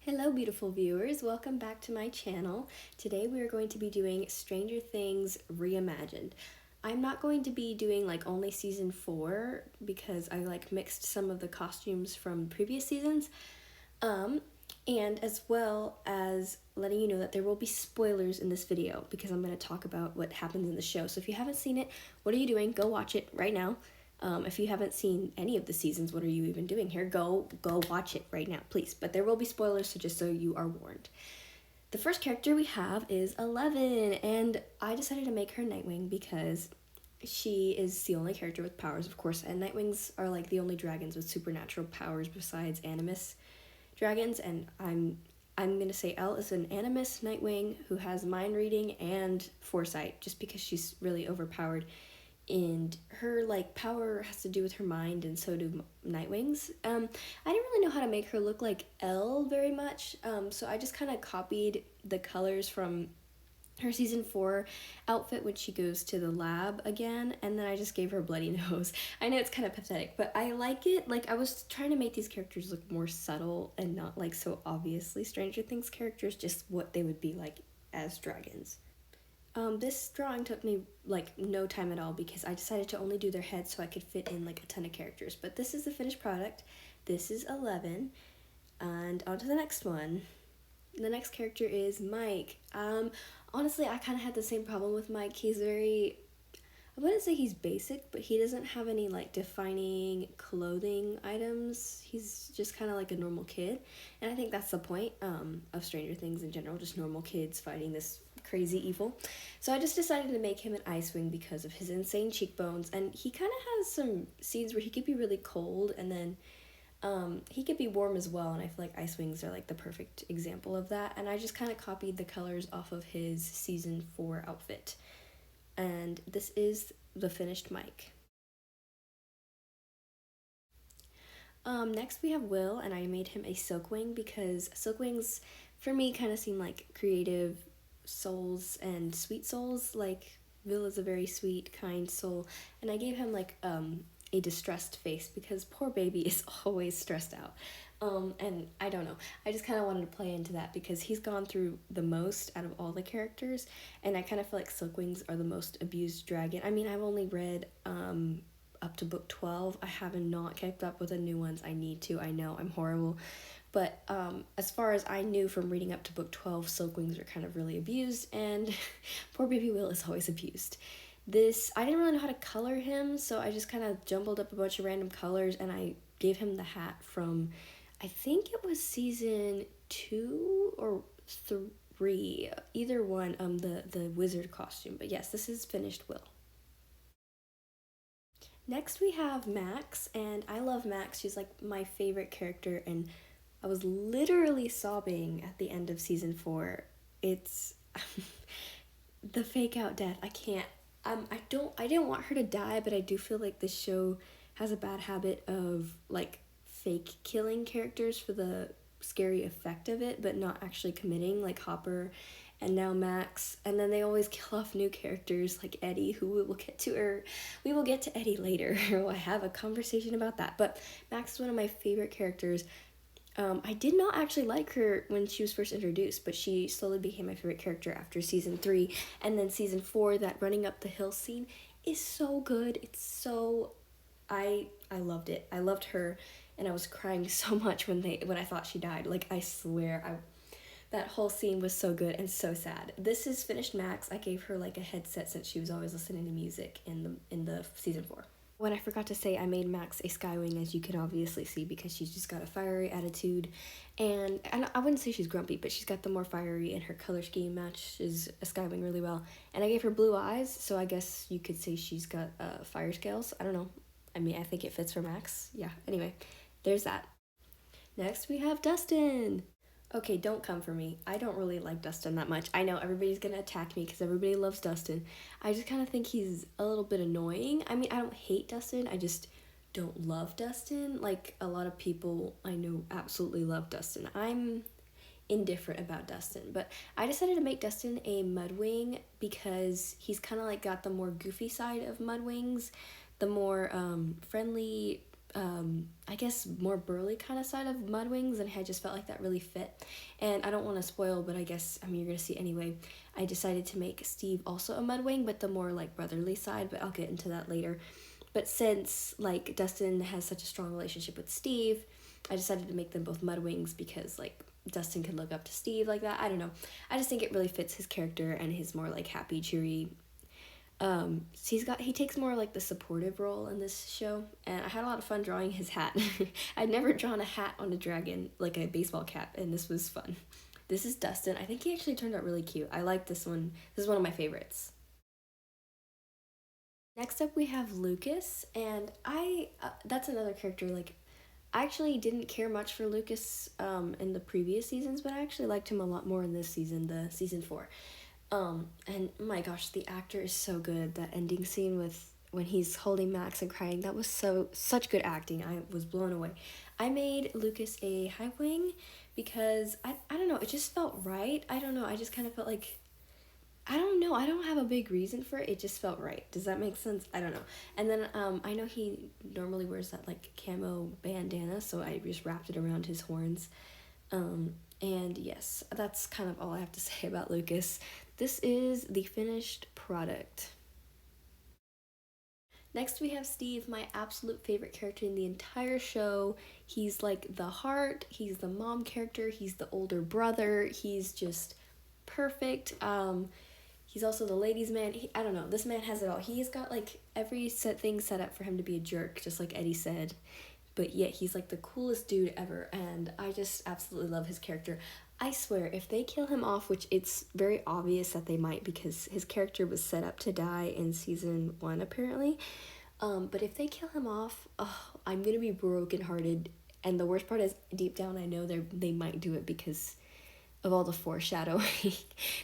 Hello beautiful viewers, welcome back to my channel. Today we are going to be doing Stranger Things Reimagined. I'm not going to be doing only season 4 because I mixed some of the costumes from previous seasons. And as well as letting you know that there will be spoilers in this video because I'm going to talk about what happens in the show. So if you haven't seen it, what are you doing? Go watch it right now. If you haven't seen any of the seasons, what are you even doing here? Go watch it right now, please. But there will be spoilers, so just so you are warned. The first character we have is 11, and I decided to make her Nightwing because she is the only character with powers, of course, and Nightwings are the only dragons with supernatural powers besides Animus dragons, and I'm gonna say Elle is an Animus Nightwing who has mind reading and foresight, just because she's really overpowered. And her power has to do with her mind, and so do Nightwings. I didn't really know how to make her look like Elle very much, so I just kind of copied the colors from her season 4 outfit when she goes to the lab again, and then I just gave her a bloody nose. I know it's kind of pathetic, but I like it. I was trying to make these characters look more subtle and not so obviously Stranger Things characters, just what they would be like as dragons. This drawing took me no time at all because I decided to only do their heads so I could fit in a ton of characters. But this is the finished product. This is 11, and on to the next one. The next character is Mike. Honestly, I kind of had the same problem with Mike. He's very, I wouldn't say he's basic, but he doesn't have any defining clothing items. He's just kind of like a normal kid, and I think that's the point of Stranger Things in general, just normal kids fighting this crazy evil. So I just decided to make him an Icewing because of his insane cheekbones, and he kind of has some scenes where he could be really cold, and then he could be warm as well, and I feel like Icewings are the perfect example of that, and I just kind of copied the colors off of his season 4 outfit. And this is the finished Mike. Next we have Will, and I made him a Silkwing because Silkwings for me kind of seem like creative souls and sweet souls. Will is a very sweet, kind soul, and I gave him a distressed face because poor baby is always stressed out. And I don't know, I just kind of wanted to play into that because he's gone through the most out of all the characters, and I kind of feel like Silkwings are the most abused dragon. I mean, I've only read up to book 12. I have not kept up with the new ones. I need to. I know I'm horrible, but as far as I knew from reading up to book 12, Silkwings are kind of really abused, and poor baby Will is always abused. I didn't really know how to color him, so I just kind of jumbled up a bunch of random colors, and I gave him the hat from, I think it was season 2 or 3, either one, the wizard costume. But yes, this is finished Will. Next we have Max, and I love Max. She's my favorite character, and I was literally sobbing at the end of season 4. It's the fake out death. I can't. I didn't want her to die, but I do feel like this show has a bad habit of fake killing characters for the scary effect of it, but not actually committing, like Hopper and now Max. And then they always kill off new characters like Eddie, who we will get to Eddie later. I have a conversation about that. But Max is one of my favorite characters. I did not actually like her when she was first introduced, but she slowly became my favorite character after season 3. And then season 4, that running up the hill scene is so good. It's so... I loved it. I loved her, and I was crying so much when I thought she died. I swear, that whole scene was so good and so sad. This is finished Max. I gave her a headset since she was always listening to music in the season 4. When I forgot to say, I made Max a Skywing, as you can obviously see, because she's just got a fiery attitude, and I wouldn't say she's grumpy, but she's got the more fiery, and her color scheme matches a Skywing really well. And I gave her blue eyes, so I guess you could say she's got fire scales. I don't know. I mean, I think it fits for Max. Yeah, anyway, there's that. Next, we have Dustin. Okay, don't come for me. I don't really like Dustin that much. I know everybody's gonna attack me because everybody loves Dustin. I just kind of think he's a little bit annoying. I mean, I don't hate Dustin. I just don't love Dustin. A lot of people I know absolutely love Dustin. I'm indifferent about Dustin, but I decided to make Dustin a Mudwing because he's kind of got the more goofy side of Mudwings, the more friendly, I guess more burly kind of side of Mudwings, and I just felt like that really fit. And I don't want to spoil, but I guess, I mean, you're gonna see anyway. I decided to make Steve also a Mudwing, but the more like brotherly side, but I'll get into that later. But since like Dustin has such a strong relationship with Steve, I decided to make them both Mudwings because like Dustin can look up to Steve like that. I don't know. I just think it really fits his character and his more like happy, cheery. He takes more like the supportive role in this show, and I had a lot of fun drawing his hat. I'd never drawn a hat on a dragon, like a baseball cap, and this was fun. This is Dustin. I think he actually turned out really cute. I like this one. This is one of my favorites. Next up, we have Lucas, and that's another character. Like, I actually didn't care much for Lucas in the previous seasons, but I actually liked him a lot more in this season, the season 4. And my gosh, the actor is so good. That ending scene with when he's holding Max and crying, that was such good acting. I was blown away. I made Lucas a high wing because I don't know, it just felt right. I don't know, I just kind of felt like I don't know. I don't have a big reason for it. It just felt right. Does that make sense? I don't know. And then I know he normally wears that like camo bandana, so I just wrapped it around his horns. And yes, that's kind of all I have to say about Lucas. This is the finished product. Next, we have Steve, my absolute favorite character in the entire show. He's like the heart, he's the mom character, he's the older brother, he's just perfect. He's also the ladies' man. I don't know, this man has it all. He's got like every thing set up for him to be a jerk, just like Eddie said. But yet he's like the coolest dude ever, and I just absolutely love his character. I swear, if they kill him off, which it's very obvious that they might because his character was set up to die in season 1 apparently. But if they kill him off, oh, I'm gonna be brokenhearted. And the worst part is, deep down, I know they might do it because of all the foreshadowing.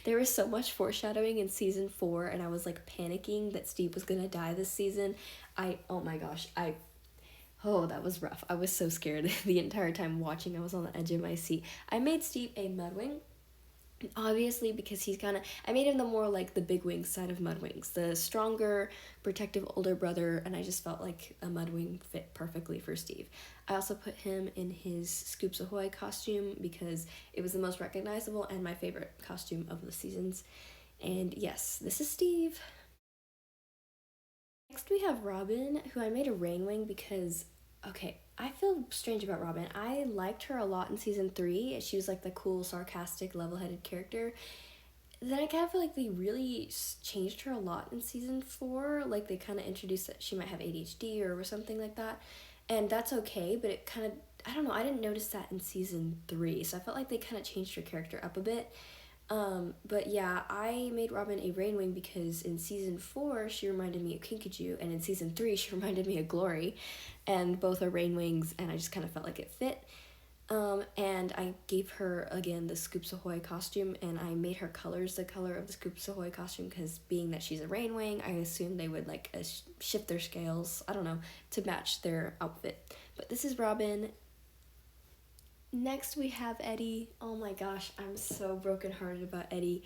There was so much foreshadowing in season 4, and I was like panicking that Steve was gonna die this season. Oh my gosh, oh, that was rough. I was so scared the entire time watching. I was on the edge of my seat. I made Steve a Mudwing, obviously, because I made him the more like the big wing side of Mudwings, the stronger, protective older brother, and I just felt like a Mudwing fit perfectly for Steve. I also put him in his Scoops Ahoy costume because it was the most recognizable and my favorite costume of the seasons. And yes, this is Steve. Next we have Robin, who I made a Rainwing because, okay, I feel strange about Robin. I liked her a lot in season 3. She was like the cool, sarcastic, level-headed character. Then I kind of feel like they really changed her a lot in season 4. Like they kind of introduced that she might have ADHD or something like that. And that's okay, but it kind of, I don't know, I didn't notice that in season 3. So I felt like they kind of changed her character up a bit. But yeah, I made Robin a Rainwing because in season 4 she reminded me of Kinkajou, and in season 3 she reminded me of Glory, and both are Rainwings, and I just kind of felt like it fit. And I gave her again the Scoops Ahoy costume, and I made her colors the color of the Scoops Ahoy costume because being that she's a Rainwing, I assumed they would like shift their scales, I don't know, to match their outfit. But this is Robin. Next we have Eddie. Oh my gosh, I'm so brokenhearted about Eddie.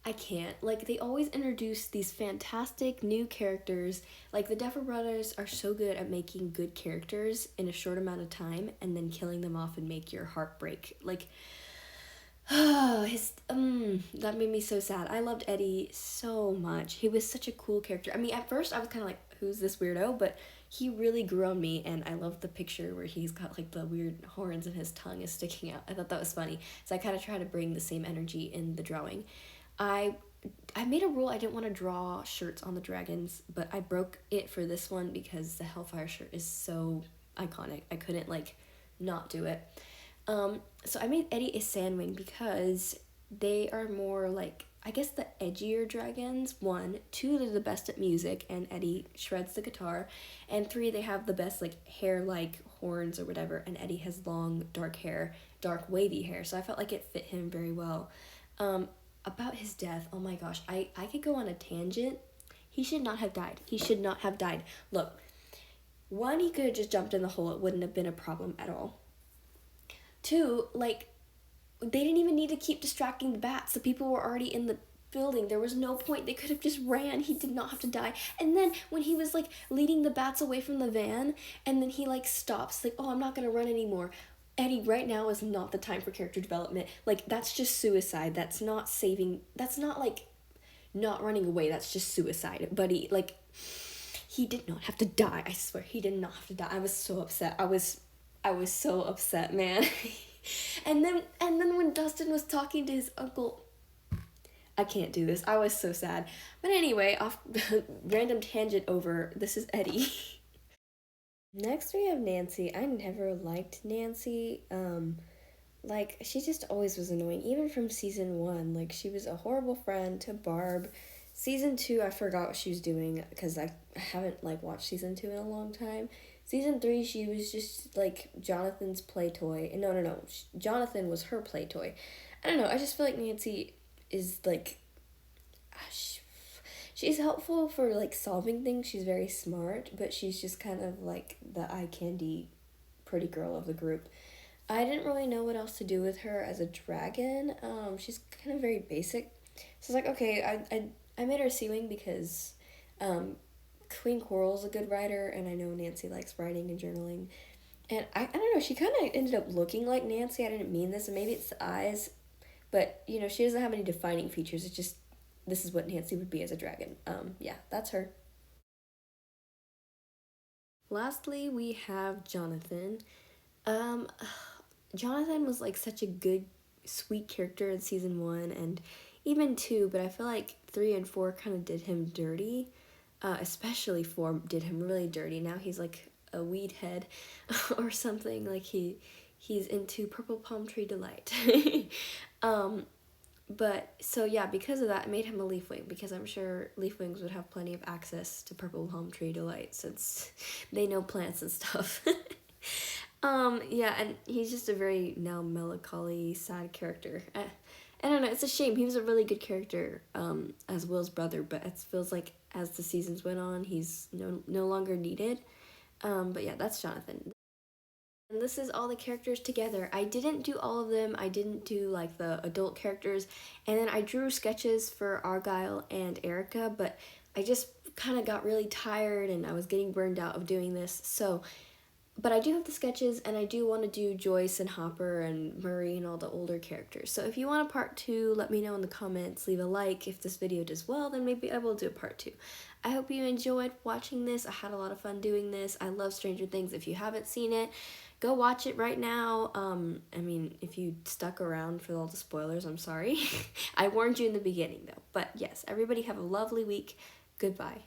I can't. Like, they always introduce these fantastic new characters. Like, the Duffer Brothers are so good at making good characters in a short amount of time and then killing them off and make your heart break. Like, oh, that made me so sad. I loved Eddie so much. He was such a cool character. I mean, at first I was kind of like, who's this weirdo? But he really grew on me, and I loved the picture where he's got like the weird horns and his tongue is sticking out. I thought that was funny. So I kind of try to bring the same energy in the drawing. I I made a rule I didn't want to draw shirts on the dragons, but I broke it for this one because the Hellfire shirt is so iconic. I couldn't like not do it. So I made Eddie a Sandwing because they are more like, I guess, the edgier dragons. 1, 2, they're the best at music, and Eddie shreds the guitar. And 3, they have the best like hair, like horns or whatever, and Eddie has long dark hair, dark wavy hair. So I felt like it fit him very well. About his death, oh my gosh, I could go on a tangent. He should not have died. He should not have died. Look, 1, he could have just jumped in the hole. It wouldn't have been a problem at all. 2, like, they didn't even need to keep distracting the bats. The people were already in the building. There was no point. They could have just ran. He did not have to die. And then when he was like leading the bats away from the van, and then he like stops, like, oh, I'm not gonna run anymore. Eddie, right now is not the time for character development. Like, that's just suicide. That's not saving. That's not like not running away. That's just suicide. But he did not have to die. I swear, he did not have to die. I was so upset. I was so upset, man. and then when Dustin was talking to his uncle, I can't do this. I was so sad. But anyway, off random tangent over. This is Eddie. Next we have Nancy. I never liked Nancy. Like, she just always was annoying, even from season 1. Like, she was a horrible friend to Barb. Season 2, I forgot what she was doing because I haven't like watched season 2 in a long time. Season 3, she was just like Jonathan's play toy. No. Jonathan was her play toy. I don't know. I just feel like Nancy is like, she's helpful for like solving things. She's very smart, but she's just kind of like the eye candy pretty girl of the group. I didn't really know what else to do with her as a dragon. She's kind of very basic. So it's like, okay, I made her Sea-Wing because Queen Coral's a good writer, and I know Nancy likes writing and journaling. And I don't know, she kind of ended up looking like Nancy. I didn't mean this, and maybe it's the eyes. But, you know, she doesn't have any defining features. It's just, this is what Nancy would be as a dragon. Yeah, that's her. Lastly, we have Jonathan. Um, Jonathan was like such a good, sweet character in season 1 and even 2, but I feel like 3 and 4 kind of did him dirty. Especially 4 did him really dirty. Now he's like a weed head or something. Like he's into Purple Palm Tree Delight. But so yeah, because of that, it made him a Leafwing, because I'm sure Leafwings would have plenty of access to Purple Palm Tree Delight since they know plants and stuff. Yeah, and he's just a very now melancholy, sad character. I don't know, it's a shame. He was a really good character as Will's brother, but it feels like as the seasons went on, he's no longer needed. But yeah, that's Jonathan. And this is all the characters together. I didn't do all of them. I didn't do like the adult characters. And then I drew sketches for Argyle and Erica, but I just kind of got really tired and I was getting burned out of doing this. So, but I do have the sketches, and I do want to do Joyce and Hopper and Murray and all the older characters. So if you want a part 2, let me know in the comments. Leave a like. If this video does well, then maybe I will do a part 2. I hope you enjoyed watching this. I had a lot of fun doing this. I love Stranger Things. If you haven't seen it, go watch it right now. I mean, if you stuck around for all the spoilers, I'm sorry. I warned you in the beginning, though. But yes, everybody have a lovely week. Goodbye.